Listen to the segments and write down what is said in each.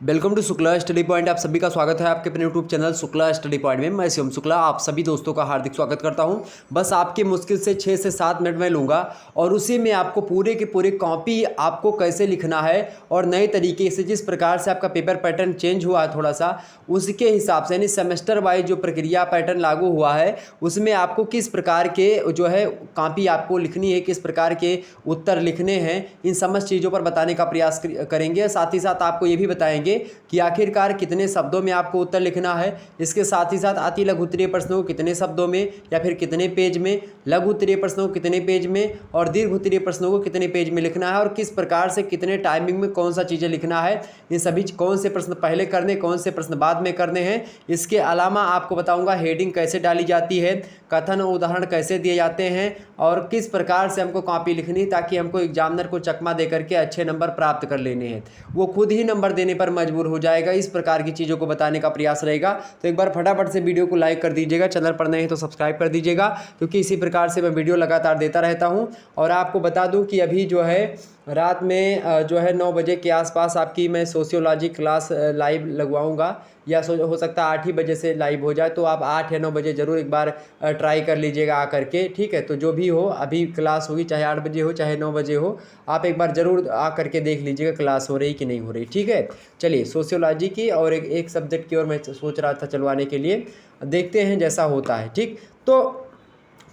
Welcome to Shukla study point. आप सभी का स्वागत है आपके अपने YouTube channel Shukla study point में। मैं शिवम शुक्ला आप सभी दोस्तों का हार्दिक स्वागत करता हूं। बस आपके मुश्किल से 6 से 7 मिनट में लूँगा और उसी में आपको पूरे के पूरे कॉपी आपको कैसे लिखना है और नए तरीके से जिस प्रकार से आपका पेपर पैटर्न चेंज हुआ है थोड़ा सा, उसके हिसाब से यानी सेमेस्टर वाइज जो प्रक्रिया पैटर्न लागू हुआ है उसमें आपको किस प्रकार के जो है कॉपी आपको लिखनी है, किस प्रकार के उत्तर लिखने हैं, इन समस्त चीज़ों पर बताने का प्रयास करेंगे। साथ ही साथ आपको ये भी बताएंगे कि आखिरकार कितने शब्दों में आपको उत्तर लिखना है। इसके साथ ही साथ अति लघु उत्तरीय प्रश्नों को कितने शब्दों में या फिर कितने पेज में, लघु उत्तरीय प्रश्नों को कितने पेज में और दीर्घ उत्तरीय प्रश्नों को कितने पेज में लिखना है और किस प्रकार से कितने टाइमिंग में कौन सा चीज़ें लिखना है। इन सभी कौन से प्रश्न पहले करने, कौन से प्रश्न बाद में करने हैं। इसके अलावा आपको बताऊंगा हेडिंग कैसे डाली जाती है, कथन उदाहरण कैसे दिए जाते हैं और किस प्रकार से हमको कॉपी लिखनी ताकि हमको एग्जामिनर को चकमा दे करके अच्छे नंबर प्राप्त कर लेने हैं। वो खुद ही नंबर देने पर मजबूर हो जाएगा। इस प्रकार की चीज़ों को बताने का प्रयास रहेगा। तो एक बार फटाफट से वीडियो को लाइक कर दीजिएगा, चैनल पर नए हैं तो सब्सक्राइब कर दीजिएगा, क्योंकि इसी प्रकार से मैं वीडियो लगातार देता रहता हूं। और आपको बता दूं कि अभी जो है रात में जो है 9 बजे के आसपास आपकी मैं सोशियोलॉजी क्लास लाइव लगवाऊंगा, या हो सकता है 8 ही बजे से लाइव हो जाए, तो आप 8 या 9 बजे ज़रूर एक बार ट्राई कर लीजिएगा आकर के, ठीक है। तो जो भी हो अभी क्लास होगी, चाहे 8 बजे हो चाहे 9 बजे हो, आप एक बार ज़रूर आकर के देख लीजिएगा क्लास हो रही कि नहीं हो रही, ठीक है। चलिए सोशियोलॉजी की और एक सब्जेक्ट की ओर मैं सोच रहा था चलवाने के लिए, देखते हैं जैसा होता है, ठीक। तो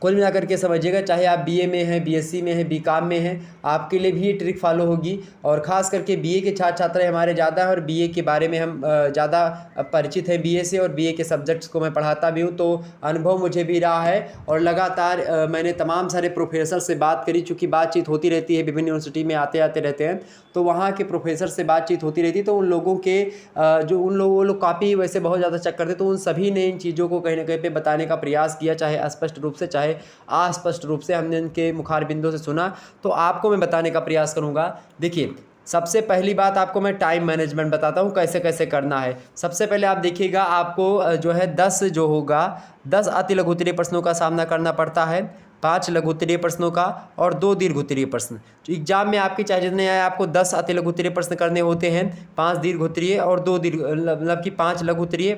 कुल मिलाकर के समझिएगा, चाहे आप बीए में हैं, बीएससी में हैं, बीकॉम में हैं, आपके लिए भी ये ट्रिक फॉलो होगी। और ख़ास करके बीए के छात्र छात्राएं हमारे ज़्यादा हैं और बीए के बारे में हम ज़्यादा परिचित हैं बीए से, और बीए के सब्जेक्ट्स को मैं पढ़ाता भी हूँ, तो अनुभव मुझे भी रहा है। और लगातार मैंने तमाम सारे प्रोफेसर से बात करी, चूँकि बातचीत होती रहती है, विभिन्न यूनिवर्सिटी में आते आते रहते हैं, तो वहाँ के प्रोफेसर से बातचीत होती रहती है। तो उन लोगों के जो वो लोग काफ़ी वैसे बहुत ज़्यादा चेक करते, तो उन सभी ने इन चीज़ों को कहीं ना कहीं पे बताने का प्रयास किया, चाहे स्पष्ट रूप से चाहे अस्पष्ट रूप से। हमने इनके मुखार बिंदु से सुना, तो आपको मैं बताने का प्रयास करूंगा। देखिए, सबसे पहली बात आपको मैं टाइम मैनेजमेंट बताता हूं कैसे कैसे करना है। सबसे पहले आप देखिएगा, आपको जो है 10 जो होगा 10 अति लघु उत्तरीय प्रश्नों का सामना करना पड़ता है, 5 लघु उत्तरीय प्रश्नों का और 2 दीर्घ उत्तरीय प्रश्न। तो एग्जाम में आपके चाहे जितने आए, आपको 10 अति लघु उत्तरीय प्रश्न करने होते हैं, 5 दीर्घ उत्तरीय और 2 दीर्घ, मतलब कि 5 लघु उत्तरीय,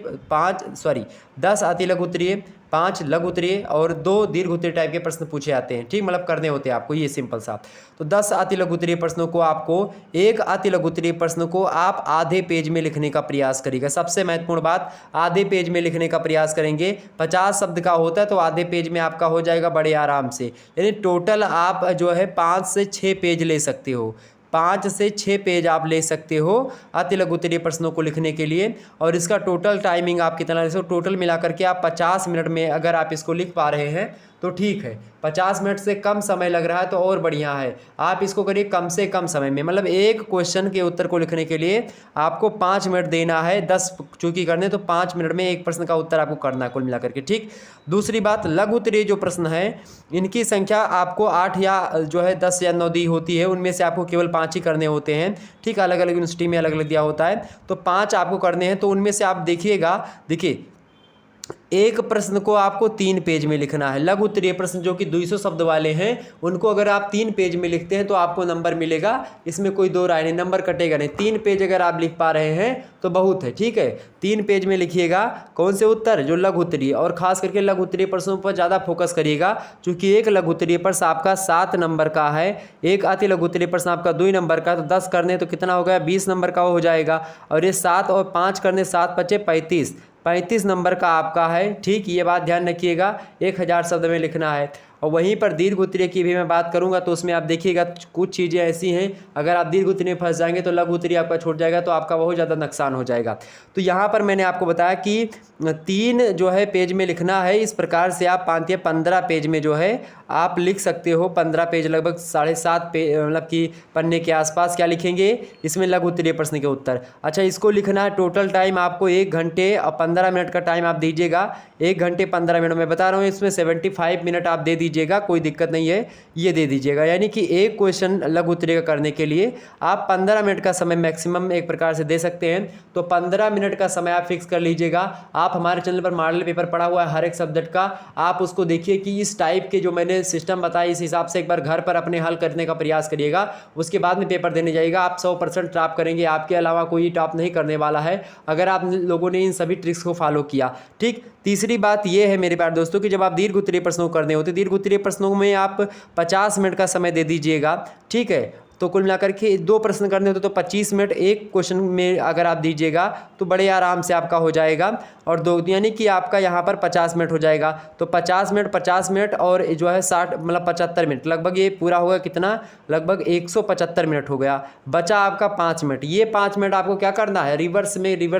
10 अति लघु उत्तरीय, 5 लघु उत्तरीय और 2 दीर्घ उत्तरीय टाइप के प्रश्न पूछे जाते हैं, ठीक। मतलब करने होते हैं आपको, ये सिंपल सा। तो 10 अति लघु उत्तरीय प्रश्नों को आपको, एक अति लघु उत्तरीय प्रश्न को आप आधे पेज में लिखने का प्रयास करिएगा। सबसे महत्वपूर्ण बात, आधे पेज में लिखने का प्रयास करेंगे। 50 शब्द का होता है तो आधे पेज में आपका हो जाएगा बड़े आराम से। यानी टोटल आप जो है 5 से 6 पेज ले सकते हो, 5 से 6 पेज आप ले सकते हो अति लघु उत्तरीय प्रश्नों को लिखने के लिए। और इसका टोटल टाइमिंग आप कितना ले सकते हो, टोटल मिलाकर के आप 50 मिनट में अगर आप इसको लिख पा रहे हैं तो ठीक है। 50 मिनट से कम समय लग रहा है तो और बढ़िया है, आप इसको करिए कम से कम समय में। मतलब एक क्वेश्चन के उत्तर को लिखने के लिए आपको 5 मिनट देना है, 10 चूंकि करने, तो 5 मिनट में एक प्रश्न का उत्तर आपको करना है कुल मिलाकर के, ठीक। दूसरी बात, लघु उत्तरीय जो प्रश्न है इनकी संख्या आपको 8 या जो है 10 या 9 दी होती है, उनमें से आपको केवल 5 ही करने होते हैं, ठीक। अलग अलग यूनिवर्सिटी में अलग अलग दिया होता है, तो 5 आपको करने हैं। तो उनमें से आप देखिएगा, देखिए एक प्रश्न को आपको 3 पेज में लिखना है। लघु उत्तरीय प्रश्न जो कि 200 शब्द वाले हैं, उनको अगर आप 3 पेज में लिखते हैं तो आपको नंबर मिलेगा, इसमें कोई दो राय नहीं, नंबर कटेगा नहीं। 3 पेज अगर आप लिख पा रहे हैं तो बहुत है, ठीक है। 3 पेज में लिखिएगा कौन से उत्तर, जो लघु उत्तरीय, और खास करके लघु उत्तरीय प्रश्नों पर ज़्यादा फोकस करिएगा, क्योंकि एक लघु उत्तरीय प्रश्न आपका 7 नंबर का है, एक अति लघु उत्तरीय प्रश्न आपका 2 नंबर का, तो 10 करने तो कितना हो गया, 20 नंबर का हो जाएगा। और ये 7 और 5 करने 7 बचे 35 नंबर का आपका है, ठीक। ये बात ध्यान रखिएगा, 1000 शब्द में लिखना है। और वहीं पर दीर्घ उत्तरीय की भी मैं बात करूंगा, तो उसमें आप देखिएगा कुछ चीज़ें ऐसी हैं, अगर आप दीर्घ उत्तरीय में फंस जाएंगे तो लघु उत्तरीय आपका छूट जाएगा, तो आपका बहुत ज़्यादा नुकसान हो जाएगा। तो यहाँ पर मैंने आपको बताया कि 3 जो है पेज में लिखना है। इस प्रकार से आप 15 पेज में जो है आप लिख सकते हो, 15 पेज लगभग 7.5 पेज, मतलब कि पन्ने के आसपास क्या लिखेंगे इसमें, लघु उत्तरीय प्रश्न के उत्तर। अच्छा, इसको लिखना है, टोटल टाइम आपको 1 घंटे और 15 मिनट का टाइम आप दीजिएगा। 1 घंटे 15 मिनट में बता रहा हूँ, इसमें 75 मिनट आप दे दीजिए लीजिएगा, कोई दिक्कत नहीं है, ये दे दीजिएगा। यानी कि एक क्वेश्चन लघु उत्तरीय का करने के लिए आप 15 मिनट का समय मैक्सिमम एक प्रकार से दे सकते हैं। तो 15 मिनट का समय आप फिक्स कर लीजिएगा। आप हमारे चैनल पर मॉडल पेपर पड़ा हुआ है हर एक सब्जेक्ट का, आप उसको देखिए कि इस टाइप के जो मैंने सिस्टम बताया इस हिसाब से एक बार घर पर अपने हल करने का प्रयास करिएगा। उसके बाद में पेपर देने जाइएगा, आप 100% टॉप करेंगे। आपके अलावा कोई टॉप नहीं करने वाला है अगर आप लोगों ने इन सभी ट्रिक्स को फॉलो किया। ठीक, तीसरी बात यह है मेरे प्यारे दोस्तों कि जब आप दीर्घ उत्तरीय प्रश्नों को करने होते, दीर्घ उत्तरीय प्रश्नों में आप 50 मिनट का समय दे दीजिएगा। ठीक है, तो कुल मिलाकर के 2 प्रश्न करने होते तो 25 मिनट एक क्वेश्चन में अगर आप दीजिएगा तो बड़े आराम से आपका हो जाएगा। और 2 यानी कि आपका यहाँ पर 50 मिनट हो जाएगा। तो 50 मिनट और जो है 60 मतलब 75 मिनट, लगभग ये पूरा होगा कितना, लगभग 175 मिनट हो गया। बचा आपका 5 मिनट। ये 5 मिनट आपको क्या करना है, रिवर्स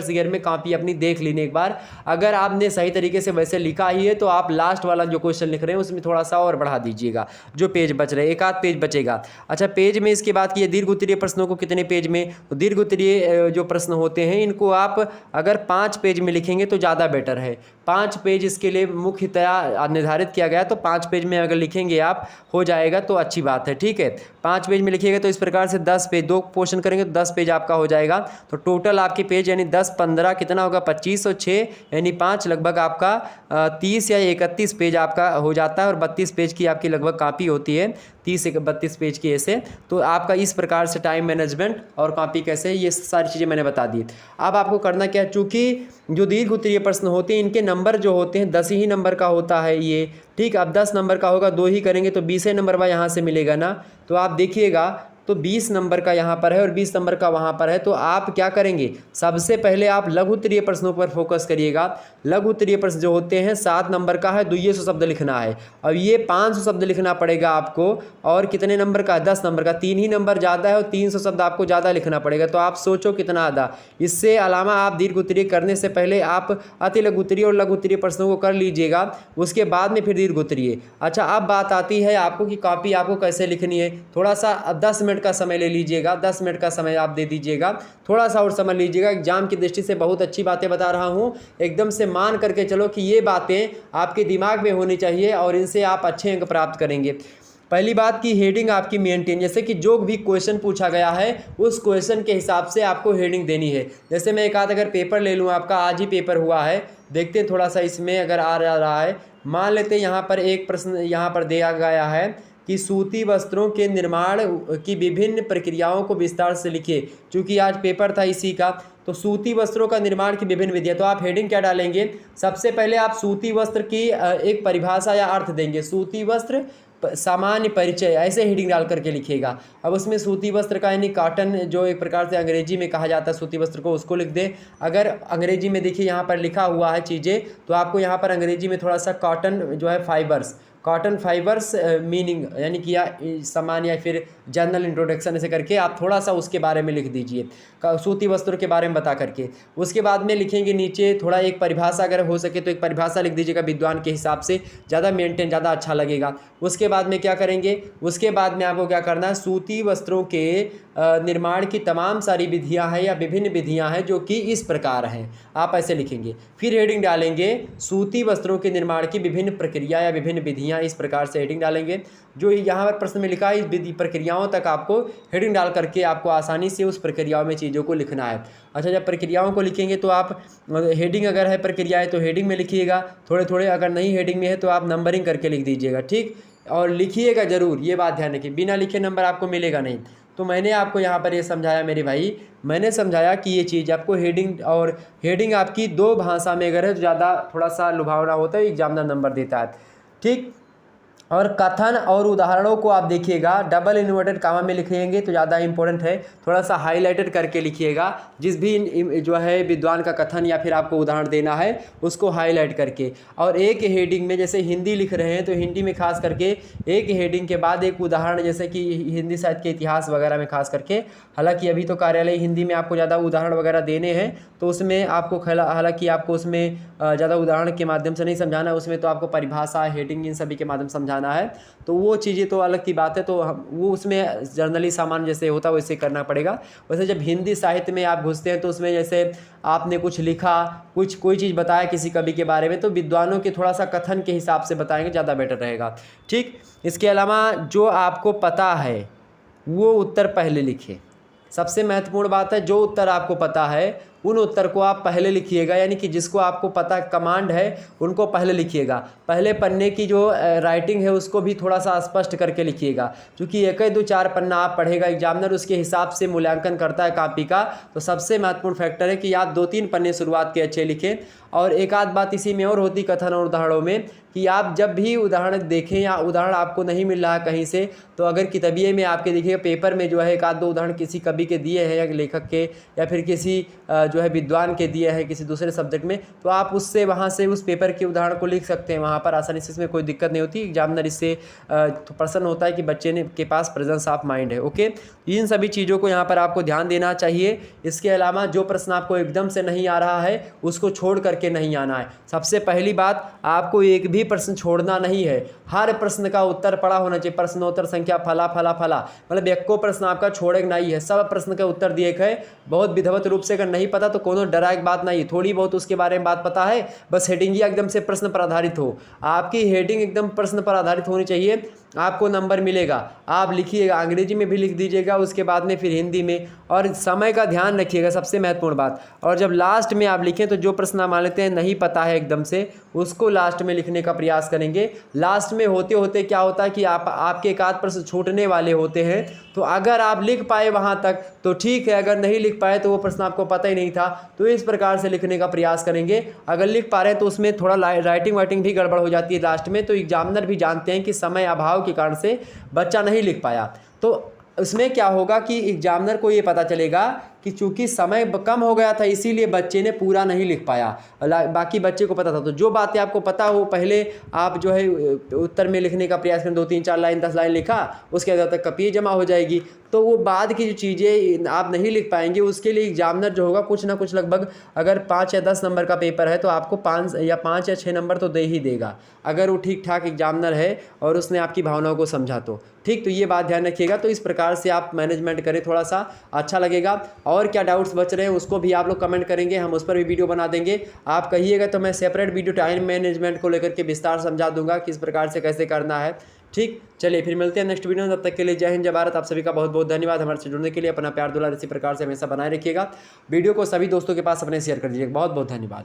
गियर में कॉपी अपनी देख लेनी एक बार। अगर आपने सही तरीके से वैसे लिखा ही है तो आप लास्ट वाला जो क्वेश्चन लिख रहे हैं उसमें थोड़ा सा और बढ़ा दीजिएगा, जो पेज बच रहे हैं, एक आध पेज बचेगा। अच्छा, पेज में इसके बाद की दीर्घ उत्तरीय प्रश्नों को कितने पेज में, तो दीर्घ उत्तरीय जो प्रश्न होते हैं इनको आप अगर 5 पेज में लिखेंगे तो ज़्यादा बेटर है। 5 पेज इसके लिए मुख्यतया निर्धारित किया गया, तो 5 पेज में अगर लिखेंगे आप हो जाएगा तो अच्छी बात है। ठीक है, 5 पेज में लिखिएगा तो इस प्रकार से 10 पेज, 2 पोर्शन करेंगे तो 10 पेज आपका हो जाएगा। तो टोटल आपके पेज यानी 10 15 कितना होगा, 25 और 6 यानी 5, लगभग आपका 30 या 31 पेज आपका हो जाता है। और 32 पेज की आपकी लगभग कॉपी होती है, 30 से 32 पेज की ऐसे। तो आपका इस प्रकार से टाइम मैनेजमेंट और कॉपी कैसे, ये सारी चीज़ें मैंने बता दी। अब आपको करना क्या है, चूँकि जो दीर्घ उत्तरीय प्रश्न होते हैं इनके नंबर जो होते हैं 10 ही नंबर का होता है ये। ठीक, अब 10 नंबर का होगा, 2 ही करेंगे तो 20 नंबर वह यहाँ से मिलेगा ना। तो आप देखिएगा तो 20 नंबर का यहाँ पर है और 20 नंबर का वहाँ पर है। तो आप क्या करेंगे, सबसे पहले आप लघु उत्तरीय प्रश्नों पर फोकस करिएगा। लघु उत्तरीय प्रश्न जो होते हैं 7 नंबर का है, 200 शब्द लिखना है। अब ये 500 शब्द लिखना पड़ेगा आपको। और कितने नंबर का, 10 नंबर का, 3 ही नंबर ज़्यादा है और 300 शब्द आपको ज़्यादा लिखना पड़ेगा। तो आप सोचो कितना ज़्यादा। इससे अलावा आप दीर्घ उत्तरीय करने से पहले आप अति लघु उत्तरीय और लघु उत्तरीय प्रश्नों को कर लीजिएगा, उसके बाद में फिर दीर्घ उत्तरीय। अच्छा, अब बात आती है आपको कि कॉपी आपको कैसे लिखनी है। थोड़ा सा 10 मिनट का समय ले लीजिएगा, 10 मिनट का समय आप दे दीजिएगा, थोड़ा सा और समय लीजिएगा। एग्जाम की दृष्टि से बहुत अच्छी बातें बता रहा हूँ, एकदम से मान करके चलो कि ये बातें आपके दिमाग में होनी चाहिए और इनसे आप अच्छे अंक प्राप्त करेंगे। पहली बात की हेडिंग आपकी मेंटेन, जैसे कि जो भी क्वेश्चन पूछा गया है उस क्वेश्चन के हिसाब से आपको हेडिंग देनी है। जैसे मैं एक आध अगर पेपर ले लूँ, आपका आज ही पेपर हुआ है, देखते हैं थोड़ा सा इसमें अगर आ रहा है। मान लेते हैं यहाँ पर एक प्रश्न यहाँ पर दिया गया है कि सूती वस्त्रों के निर्माण की विभिन्न प्रक्रियाओं को विस्तार से लिखिए। चूँकि आज पेपर था इसी का, तो सूती वस्त्रों का निर्माण की विभिन्न विधियाँ। तो आप हेडिंग क्या डालेंगे, सबसे पहले आप सूती वस्त्र की एक परिभाषा या अर्थ देंगे। सूती वस्त्र सामान्य परिचय, ऐसे हेडिंग डाल करके लिखिएगा। अब उसमें सूती वस्त्र का यानी कॉटन, जो एक प्रकार से अंग्रेजी में कहा जाता है सूती वस्त्र को, उसको लिख दें। अगर अंग्रेजी में देखिए यहाँ पर लिखा हुआ है चीज़ें, तो आपको यहाँ पर अंग्रेजी में थोड़ा सा कॉटन जो है फाइबर्स, कॉटन फाइबर्स मीनिंग यानी कि या सामान्य या फिर जनरल इंट्रोडक्शन ऐसे करके आप थोड़ा सा उसके बारे में लिख दीजिए, सूती वस्त्रों के बारे में बता करके। उसके बाद में लिखेंगे नीचे थोड़ा एक परिभाषा, अगर हो सके तो एक परिभाषा लिख दीजिएगा विद्वान के हिसाब से, ज़्यादा मेंटेन, ज़्यादा अच्छा लगेगा। उसके बाद में क्या करेंगे, उसके बाद में आपको क्या करना है, सूती वस्त्रों के निर्माण की तमाम सारी विधियां हैं या विभिन्न विधियां हैं जो कि इस प्रकार हैं, आप ऐसे लिखेंगे। फिर हेडिंग डालेंगे सूती वस्त्रों के निर्माण की विभिन्न प्रक्रिया या विभिन्न विधियां, इस प्रकार से हेडिंग डालेंगे। जो यहाँ पर प्रश्न में लिखा है इस विधि प्रक्रियाओं तक आपको हेडिंग डाल करके आपको आसानी से उस प्रक्रियाओं में चीज़ों को लिखना है। अच्छा, जब प्रक्रियाओं को लिखेंगे तो आप हेडिंग अगर है प्रक्रियाएँ तो हेडिंग में लिखिएगा, थोड़े थोड़े, अगर नहीं हेडिंग में है तो आप नंबरिंग करके लिख दीजिएगा। ठीक, और लिखिएगा ज़रूर, ये बात ध्यान रखिए, बिना लिखे नंबर आपको मिलेगा नहीं। तो मैंने आपको यहाँ पर ये समझाया मेरे भाई, मैंने समझाया कि ये चीज़ आपको हेडिंग, और हेडिंग आपकी 2 भाषा में अगर है तो ज़्यादा थोड़ा सा लुभावना होता है, एग्जामिनर नंबर देता है। ठीक, और कथन और उदाहरणों को आप देखिएगा डबल इन्वर्टेड कामा में लिखेंगे तो ज़्यादा इंपॉर्टेंट है, थोड़ा सा हाईलाइटेड करके लिखिएगा। जिस भी जो है विद्वान का कथन या फिर आपको उदाहरण देना है उसको हाईलाइट करके, और एक हेडिंग में, जैसे हिंदी लिख रहे हैं तो हिंदी में खास करके एक हेडिंग के बाद एक उदाहरण, जैसे कि हिंदी साहित्य के इतिहास वगैरह में खास करके। हालांकि अभी तो कार्यालय हिंदी में आपको ज़्यादा उदाहरण वगैरह देने हैं, तो उसमें आपको हालांकि आपको उसमें ज़्यादा उदाहरण के माध्यम से नहीं समझाना, उसमें तो आपको परिभाषा, हेडिंग, इन सभी के माध्यम से समझाना समझाना है, तो वो चीज़ें तो अलग की बात है, तो हम वो उसमें जर्नली सामान जैसे होता है वैसे करना पड़ेगा। वैसे जब हिंदी साहित्य में आप घुसते हैं तो उसमें जैसे आपने कुछ लिखा, कुछ कोई चीज़ बताया किसी कवि के बारे में, तो विद्वानों के थोड़ा सा कथन के हिसाब से बताएंगे, ज़्यादा बेटर रहेगा। ठीक, इसके अलावा जो आपको पता है वो उत्तर पहले लिखें। सबसे महत्वपूर्ण बात है, जो उत्तर आपको पता है उन उत्तर को आप पहले लिखिएगा, यानी कि जिसको आपको पता कमांड है उनको पहले लिखिएगा। पहले पन्ने की जो राइटिंग है उसको भी थोड़ा सा स्पष्ट करके लिखिएगा, क्योंकि एक ही 2-4 पन्ना आप पढ़ेगा, एग्जामिनर उसके हिसाब से मूल्यांकन करता है कॉपी का। तो सबसे महत्वपूर्ण फैक्टर है कि आप 2-3 पन्ने शुरुआत के अच्छे लिखें। और एक आध बात इसी में और होती कथन और उदाहरणों में, कि आप जब भी उदाहरण देखें या उदाहरण आपको नहीं मिल रहा कहीं से, तो अगर किताबिये में आपके देखिएगा पेपर में जो है एक आध 2 उदाहरण किसी कवि के दिए हैं या लेखक के, या फिर किसी जो है विद्वान के दिए हैं किसी दूसरे सब्जेक्ट में, तो आप उससे वहाँ से उस पेपर के उदाहरण को लिख सकते हैं वहाँ पर आसानी से, इसमें कोई दिक्कत नहीं होती। एग्जामिनर इससे तो प्रसन्न होता है कि बच्चे ने के पास प्रेजेंस ऑफ माइंड है। ओके, इन सभी चीज़ों को यहाँ पर आपको ध्यान देना चाहिए। इसके अलावा जो प्रश्न आपको एकदम से नहीं आ रहा है उसको छोड़ करके नहीं आना है। सबसे पहली बात, आपको एक भी प्रश्न छोड़ना नहीं है, हर प्रश्न का उत्तर पड़ा होना चाहिए। प्रश्नोत्तर संख्या फला फला फला, मतलब एक को प्रश्न आपका छोड़े नहीं है, सब प्रश्न का उत्तर दिए है। बहुत विधिवत रूप से अगर नहीं पता तो कोनो डरा एक बात नहीं, थोड़ी बहुत उसके बारे में बात पता है, बस हेडिंग ही एकदम से प्रश्न पर आधारित हो। आपकी हेडिंग एकदम प्रश्न पर आधारित होनी चाहिए, आपको नंबर मिलेगा। आप लिखिएगा, अंग्रेजी में भी लिख दीजिएगा, उसके बाद में फिर हिंदी में, और समय का ध्यान रखिएगा, सबसे महत्वपूर्ण बात। और जब लास्ट में आप लिखें तो जो प्रश्न आप मान लेते हैं नहीं पता है एकदम से, उसको लास्ट में लिखने का प्रयास करेंगे। लास्ट में होते होते क्या होता है कि आपके एक आध प्रश्न छूटने वाले होते हैं, तो अगर आप लिख पाए वहाँ तक तो ठीक है, अगर नहीं लिख पाए तो वो प्रश्न आपको पता ही नहीं था, तो इस प्रकार से लिखने का प्रयास करेंगे। अगर लिख पा रहे हैं तो उसमें थोड़ा राइटिंग वाइटिंग भी गड़बड़ हो जाती है लास्ट में, तो एग्जामिनर भी जानते हैं कि समय अभाव के कारण से बच्चा नहीं लिख पाया। तो उसमें क्या होगा कि एग्जामिनर को ये पता चलेगा कि चूंकि समय कम हो गया था इसीलिए बच्चे ने पूरा नहीं लिख पाया, बाकी बच्चे को पता था। तो जो बातें आपको पता हो पहले आप जो है उत्तर में लिखने का प्रयास करें, 2-3-4 लाइन 10 लाइन लिखा, उसके बाद तक कॉपी जमा हो जाएगी। तो वो बाद की जो चीज़ें आप नहीं लिख पाएंगे उसके लिए एग्जामिनर जो होगा कुछ ना कुछ, लगभग अगर 5 या 10 नंबर का पेपर है तो आपको 5 या 6 नंबर तो दे ही देगा, अगर वो ठीक ठाक एग्जामिनर है और उसने आपकी भावनाओं को समझा तो। ठीक, तो ये बात ध्यान रखिएगा। तो इस प्रकार से आप मैनेजमेंट करें, थोड़ा सा अच्छा लगेगा। और क्या डाउट्स बच रहे हैं उसको भी आप लोग कमेंट करेंगे, हम उस पर भी वीडियो बना देंगे। आप कहिएगा तो मैं सेपरेट वीडियो टाइम मैनेजमेंट को लेकर के विस्तार समझा दूंगा किस प्रकार से कैसे करना है। ठीक, चलिए फिर मिलते हैं नेक्स्ट वीडियो में। तब तक के लिए जय हिंद जय भारत। आप सभी का बहुत बहुत धन्यवाद हमारे से जुड़ने के लिए। अपना प्यार दुलार इसी प्रकार से हमेशा बनाए रखिएगा। वीडियो को सभी दोस्तों के पास अपने शेयर कर दीजिएगा। बहुत बहुत धन्यवाद।